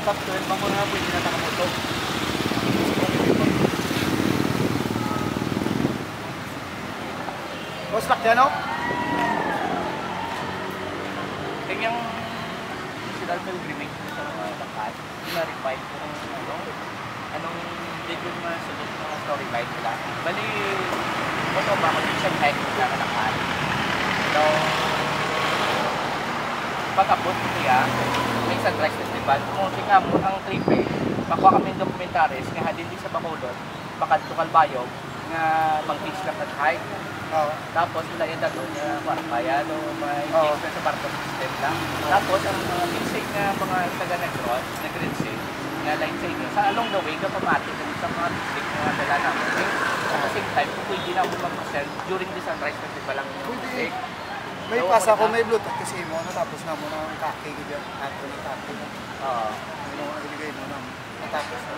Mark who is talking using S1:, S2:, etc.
S1: top 12 mo na pwede na nakamoto. Boss, lock yan, no?
S2: Kaya yung national pilgrimage sa mga lakad, na-refine ko anong date yung mga sunod mga storyline nila. Bali, ano ba kung yung isang hike nila na lakad. So, patapos niya, may sunrise festival. Kung tingnan mo ang trip makuha kami yung documentaries nga din sa Bacolod, Bakad-Tukal Bayog, nga mag-beach lang at hike. Tapos nila yung doon na Marapayano, may gigs na sa barco system lang. Tapos ang mga music na mga taga-Negron, nag-rinse, na line sa inyo, sa along the way, kapamati sa mga music na dala namin. At the same time, pwede na ako mag-sell during the sunrise festival lang yung music.
S1: May pasa ko, may Bluetooth kasi mo, natapos na mo ng kaki, ganyan, ato ng kaki.
S2: Oo.
S1: Ano ang iligay mo na, natapos na.